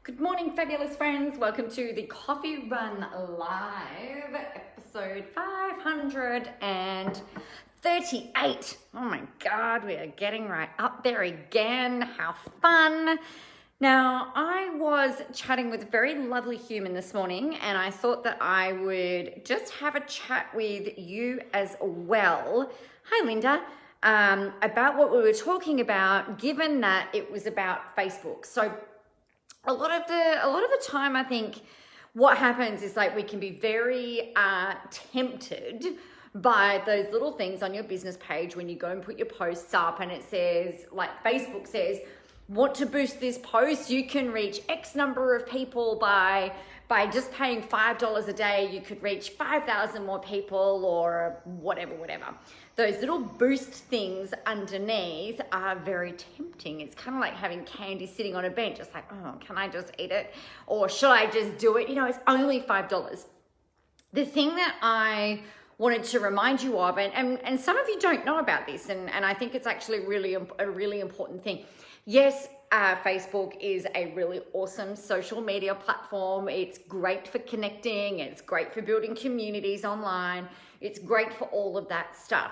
Good morning, fabulous friends. Welcome to the Coffee Run Live, episode 538. Oh my God, we are getting right up there again. How fun. Now, I was chatting with a very lovely human this morning, and I thought that I would just have a chat with you as well. Hi, Linda. About what we were talking about, given that it was about Facebook. So a lot of the time, I think what happens is like we can be very tempted by those little things on your business page when you go and put your posts up, and it says, like Facebook says, want to boost this post, you can reach X number of people by just paying $5 a day. You could reach 5,000 more people, or whatever. Those little boost things underneath are very tempting. It's kind of like having candy sitting on a bench. It's like, oh, can I just eat it? Or should I just do it? You know, it's only $5. The thing that I wanted to remind you of, and some of you don't know about this, and I think it's actually a really important thing. Yes, Facebook is a really awesome social media platform. It's great for connecting. It's great for building communities online. It's great for all of that stuff.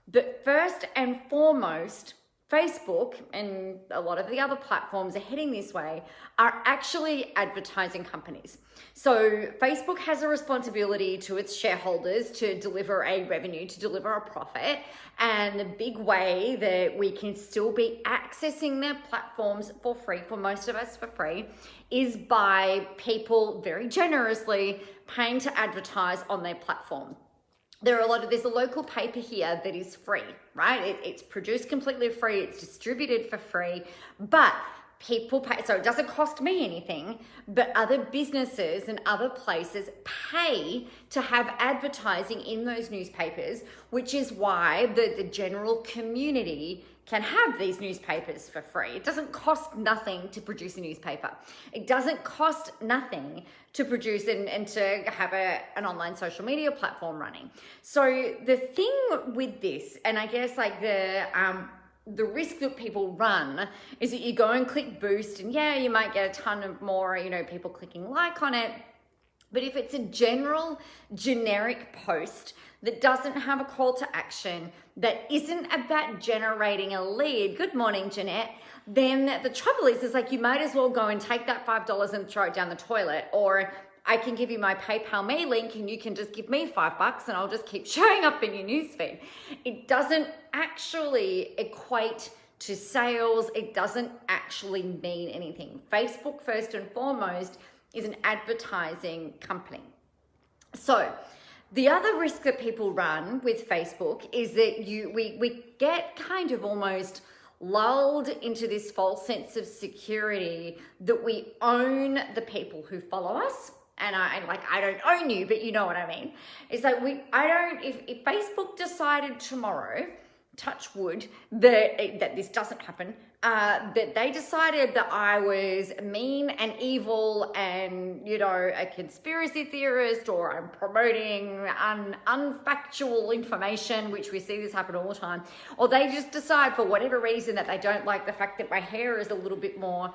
But first and foremost, Facebook and a lot of the other platforms are heading this way, are actually advertising companies. So Facebook has a responsibility to its shareholders to deliver a revenue, to deliver a profit. And the big way that we can still be accessing their platforms for free, for most of us for free, is by people very generously paying to advertise on their platform. There's a local paper here that is free, right? It's produced completely free, it's distributed for free, but people pay, so it doesn't cost me anything, but other businesses and other places pay to have advertising in those newspapers, which is why the general community can have these newspapers for free. It doesn't cost nothing to produce a newspaper. It doesn't cost nothing to produce and to have an online social media platform running. So the thing with this, and I guess like the risk that people run, is that you go and click boost, and yeah, you might get a ton of more, people clicking like on it. But if it's a generic post that doesn't have a call to action, that isn't about generating a lead, good morning, Jeanette, then the trouble is like you might as well go and take that $5 and throw it down the toilet, or I can give you my PayPal me link and you can just give me $5 and I'll just keep showing up in your newsfeed. It doesn't actually equate to sales. It doesn't actually mean anything. Facebook, first and foremost, is an advertising company. So the other risk that people run with Facebook is that we get kind of almost lulled into this false sense of security that we own the people who follow us. And I don't own you, but you know what I mean. It's like if Facebook decided tomorrow, touch wood, that this doesn't happen, that they decided that I was mean and evil and, a conspiracy theorist, or I'm promoting unfactual information, which we see this happen all the time, or they just decide for whatever reason that they don't like the fact that my hair is a little bit more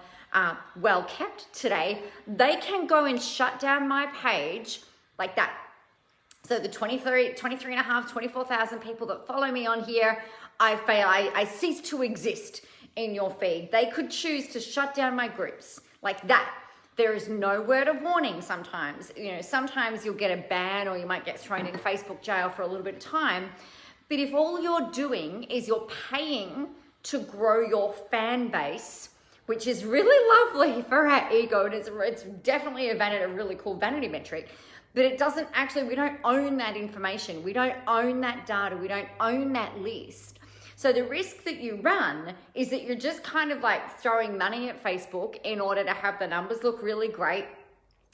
well kept today, they can go and shut down my page like that. So the 24,000 people that follow me on here, I cease to exist in your feed. They could choose to shut down my groups like that. There is no word of warning sometimes. Sometimes you'll get a ban, or you might get thrown in Facebook jail for a little bit of time. But if all you're doing is you're paying to grow your fan base, which is really lovely for our ego, and it's definitely a really cool vanity metric, but it doesn't actually, we don't own that information. We don't own that data. We don't own that list. So the risk that you run is that you're just kind of like throwing money at Facebook in order to have the numbers look really great,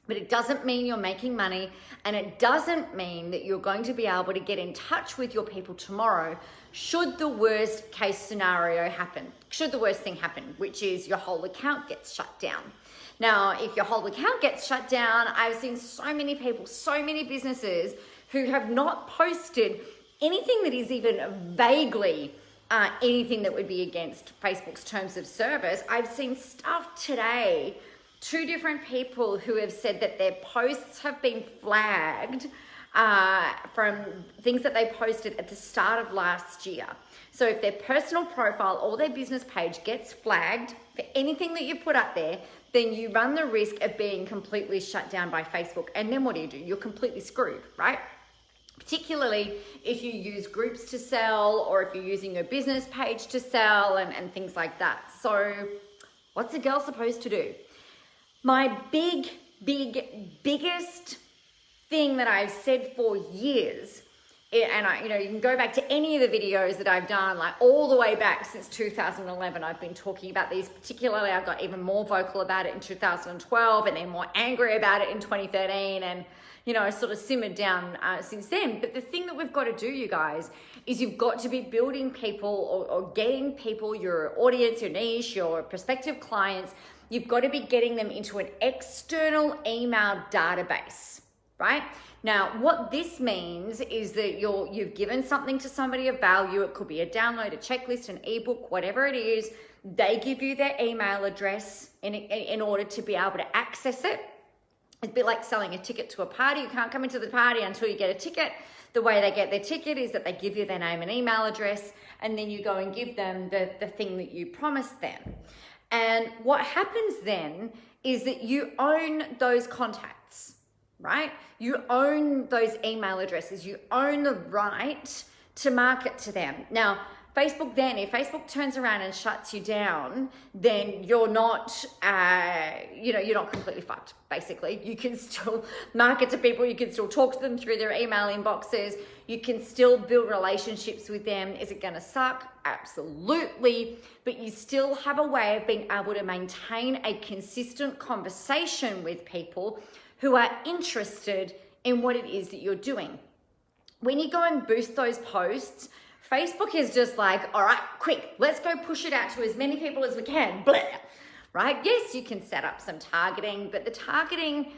but it doesn't mean you're making money, and it doesn't mean that you're going to be able to get in touch with your people tomorrow should the worst case scenario happen, should the worst thing happen, which is your whole account gets shut down. Now, if your whole account gets shut down, I've seen so many people, so many businesses who have not posted anything that is even vaguely anything that would be against Facebook's terms of service. I've seen stuff today two different people who have said that their posts have been flagged from things that they posted at the start of last year. So if their personal profile or their business page gets flagged for anything that you put up there, then you run the risk of being completely shut down by Facebook. And then what do? You're completely screwed, right? Particularly if you use groups to sell, or if you're using your business page to sell and things like that. So what's a girl supposed to do? My biggest thing that I've said for years, and you can go back to any of the videos that I've done, like all the way back since 2011, I've been talking about these. Particularly, I got even more vocal about it in 2012, and then more angry about it in 2013, and sort of simmered down since then. But the thing that we've got to do, you guys, is you've got to be building people or getting people, your audience, your niche, your prospective clients, you've got to be getting them into an external email database, right? Now, what this means is that you've given something to somebody of value. It could be a download, a checklist, an ebook, whatever it is. They give you their email address in order to be able to access it. It's a bit like selling a ticket to a party. You can't come into the party until you get a ticket. The way they get their ticket is that they give you their name and email address, and then you go and give them the thing that you promised them. And what happens then is that you own those contacts, right? You own those email addresses. You own the right to market to them. Now, Facebook then, if Facebook turns around and shuts you down, then you're not, you're not completely fucked, basically. You can still market to people. You can still talk to them through their email inboxes. You can still build relationships with them. Is it going to suck? Absolutely. But you still have a way of being able to maintain a consistent conversation with people who are interested in what it is that you're doing. When you go and boost those posts, Facebook is just like, all right, quick, let's go push it out to as many people as we can, blah, right? Yes, you can set up some targeting, but the targeting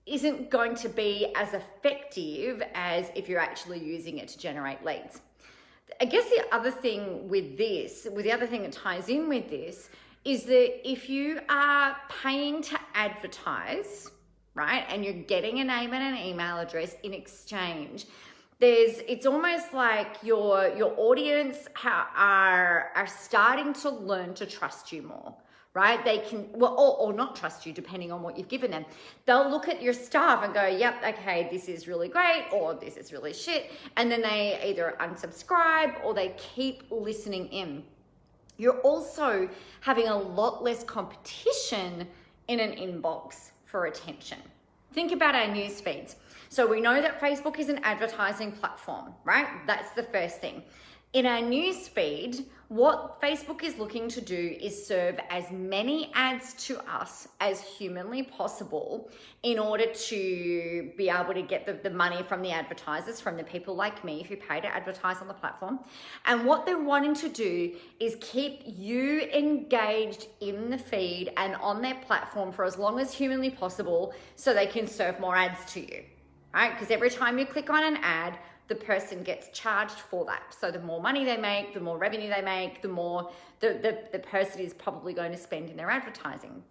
isn't going to be as effective as if you're actually using it to generate leads. I guess the other thing with this, the other thing that ties in with this, is that if you are paying to advertise, right, and you're getting a name and an email address in exchange, it's almost like your audience are starting to learn to trust you more, right? They can, or not trust you, depending on what you've given them. They'll look at your stuff and go, yep, okay, this is really great, or this is really shit. And then they either unsubscribe or they keep listening in. You're also having a lot less competition in an inbox for attention. Think about our news feeds. So we know that Facebook is an advertising platform, right? That's the first thing. In our news feed, what Facebook is looking to do is serve as many ads to us as humanly possible in order to be able to get the money from the advertisers, from the people like me who pay to advertise on the platform. And what they're wanting to do is keep you engaged in the feed and on their platform for as long as humanly possible so they can serve more ads to you, right? Because every time you click on an ad, the person gets charged for that. So the more money they make, the more revenue they make, the more the person is probably going to spend in their advertising.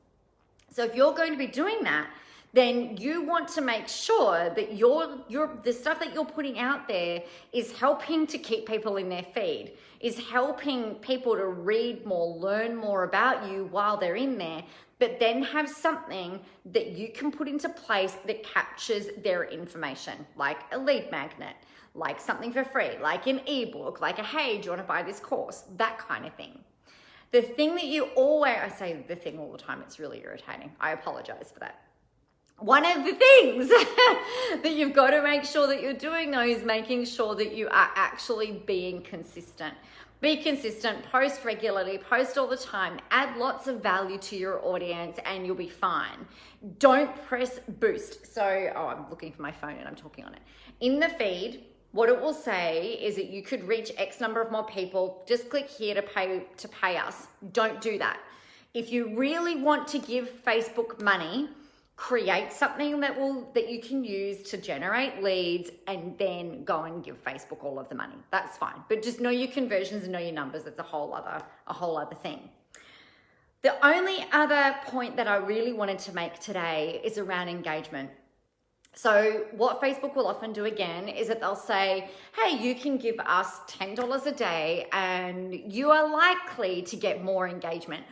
So if you're going to be doing that, then you want to make sure that the stuff that you're putting out there is helping to keep people in their feed, is helping people to read more, learn more about you while they're in there, but then have something that you can put into place that captures their information, like a lead magnet, like something for free, like an ebook, like a, hey, do you want to buy this course? That kind of thing. The thing that you always, I say the thing all the time, it's really irritating. I apologize for that. One of the things that you've got to make sure that you're doing though is making sure that you are actually being consistent. Be consistent, post regularly, post all the time, add lots of value to your audience and you'll be fine. Don't press boost. So, I'm looking for my phone and I'm talking on it. In the feed, what it will say is that you could reach X number of more people. Just click here to pay us. Don't do that. If you really want to give Facebook money, create something that you can use to generate leads and then go and give Facebook all of the money. That's fine. But just know your conversions and know your numbers. That's a whole other thing. The only other point that I really wanted to make today is around engagement. So what Facebook will often do again is that they'll say, hey, you can give us $10 a day and you are likely to get more engagement.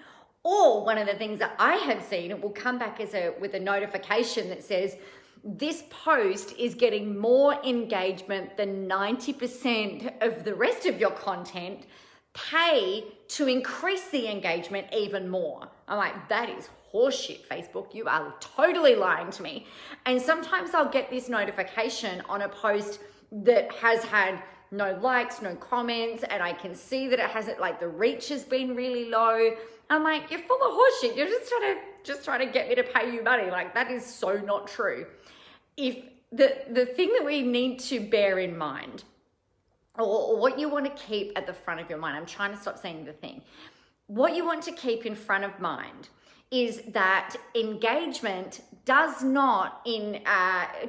Or one of the things that I have seen, it will come back with a notification that says, this post is getting more engagement than 90% of the rest of your content. Pay to increase the engagement even more. I'm like, that is horseshit, Facebook. You are totally lying to me. And sometimes I'll get this notification on a post that has had no likes, no comments, and I can see that it hasn't, like, the reach has been really low. I'm like, you're full of horseshit. You're just trying to get me to pay you money. Like, that is so not true. If the thing that we need to bear in mind, or what you want to keep at the front of your mind, I'm trying to stop saying the thing. What you want to keep in front of mind is that engagement does not,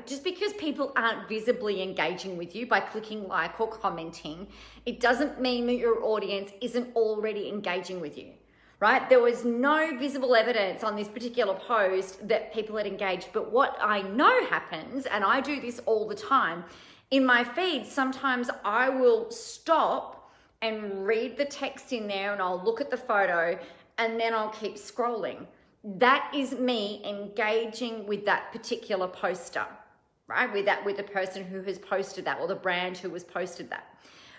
just because people aren't visibly engaging with you by clicking like or commenting, it doesn't mean that your audience isn't already engaging with you, right? There was no visible evidence on this particular post that people had engaged, but what I know happens, and I do this all the time, in my feed, sometimes I will stop and read the text in there and I'll look at the photo and then I'll keep scrolling. That is me engaging with that particular poster, right? With the person who has posted that, or the brand who has posted that.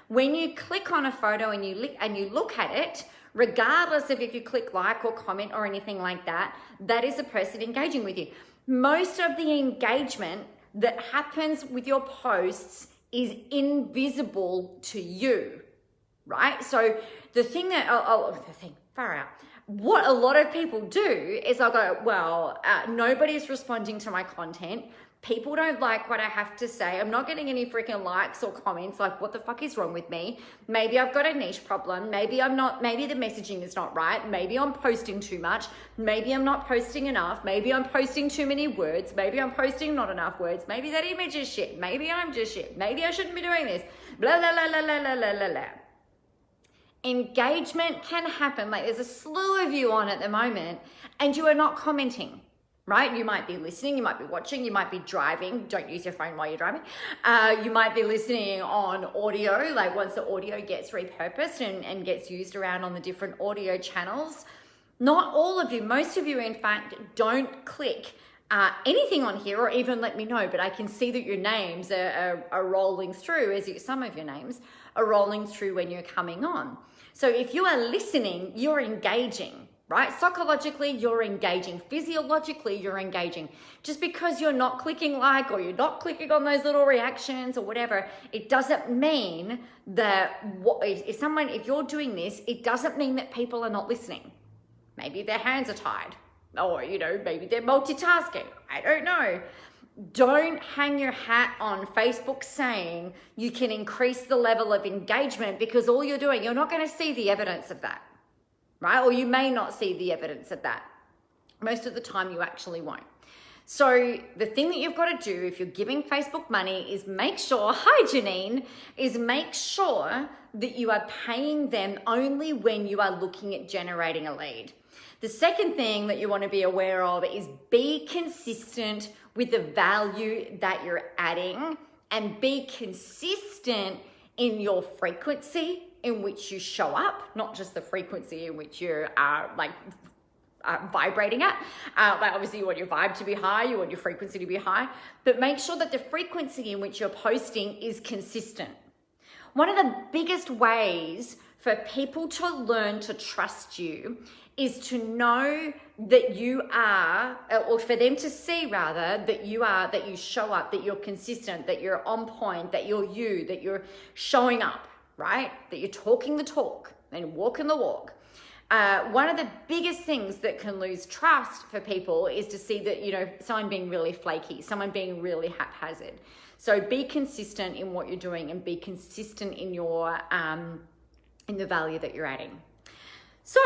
When you click on a photo and you look at it, regardless of if you click like or comment or anything like that, that is a person engaging with you. Most of the engagement that happens with your posts is invisible to you, right? So the thing that, far out. What a lot of people do is I'll go, well, nobody's responding to my content. People don't like what I have to say. I'm not getting any freaking likes or comments. Like, what the fuck is wrong with me? Maybe I've got a niche problem. Maybe the messaging is not right. Maybe I'm posting too much. Maybe I'm not posting enough. Maybe I'm posting too many words. Maybe I'm posting not enough words. Maybe that image is shit. Maybe I'm just shit. Maybe I shouldn't be doing this. Blah, blah, blah, blah, blah, blah, blah, blah. Engagement can happen. Like, there's a slew of you on at the moment and you are not commenting. Right? You might be listening, you might be watching, you might be driving. Don't use your phone while you're driving. You might be listening on audio, like once the audio gets repurposed and gets used around on the different audio channels. Not all of you, most of you, in fact, don't click anything on here or even let me know, but I can see that your names are rolling through, some of your names are rolling through when you're coming on. So if you are listening, you're engaging. Right? Psychologically, you're engaging. Physiologically, you're engaging. Just because you're not clicking like or you're not clicking on those little reactions or whatever, it doesn't mean that if you're doing this, it doesn't mean that people are not listening. Maybe their hands are tied, or maybe they're multitasking. I don't know. Don't hang your hat on Facebook saying you can increase the level of engagement, because all you're doing, you're not going to see the evidence of that. Right? Or you may not see the evidence of that. Most of the time you actually won't. So the thing that you've got to do if you're giving Facebook money is make sure that you are paying them only when you are looking at generating a lead. The second thing that you want to be aware of is be consistent with the value that you're adding, and be consistent in your frequency in which you show up, not just the frequency in which you're vibrating at. Like, obviously you want your vibe to be high, you want your frequency to be high, but make sure that the frequency in which you're posting is consistent. One of the biggest ways for people to learn to trust you is to know that you are, or for them to see rather, that you show up, that you're consistent, that you're on point, that you're showing up. Right? That you're talking the talk and walking the walk. One of the biggest things that can lose trust for people is to see that, someone being really flaky, someone being really haphazard. So be consistent in what you're doing and be consistent in your, in the value that you're adding. So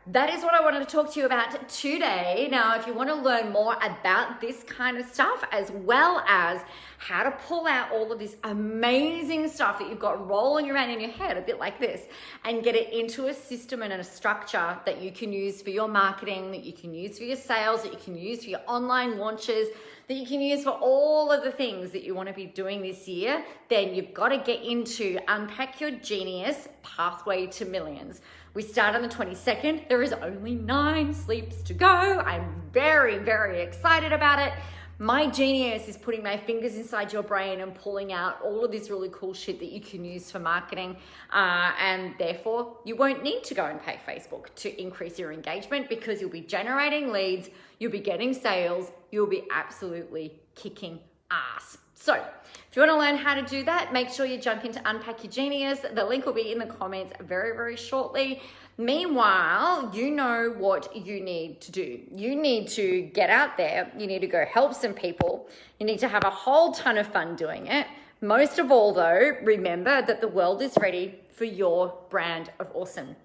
that is what I wanted to talk to you about today. Now, if you want to learn more about this kind of stuff, as well as how to pull out all of this amazing stuff that you've got rolling around in your head, a bit like this, and get it into a system and a structure that you can use for your marketing, that you can use for your sales, that you can use for your online launches, that you can use for all of the things that you want to be doing this year, then you've got to get into Unpack Your Genius Pathway to Millions. We start on the 22nd. There is only 9 sleeps to go. I'm very, very excited about it. My genius is putting my fingers inside your brain and pulling out all of this really cool shit that you can use for marketing. And therefore, you won't need to go and pay Facebook to increase your engagement, because you'll be generating leads, you'll be getting sales, you'll be absolutely kicking ass. So if you want to learn how to do that, make sure you jump into Unpack Your Genius. The link will be in the comments very, very shortly. Meanwhile, you know what you need to do. You need to get out there. You need to go help some people. You need to have a whole ton of fun doing it. Most of all, though, remember that the world is ready for your brand of awesome.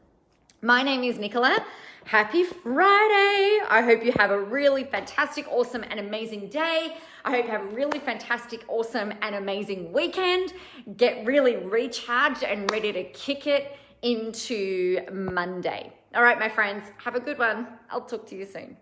My name is Nicola. Happy Friday. I hope you have a really fantastic, awesome, and amazing day. I hope you have a really fantastic, awesome, and amazing weekend. Get really recharged and ready to kick it into Monday. All right, my friends, have a good one. I'll talk to you soon.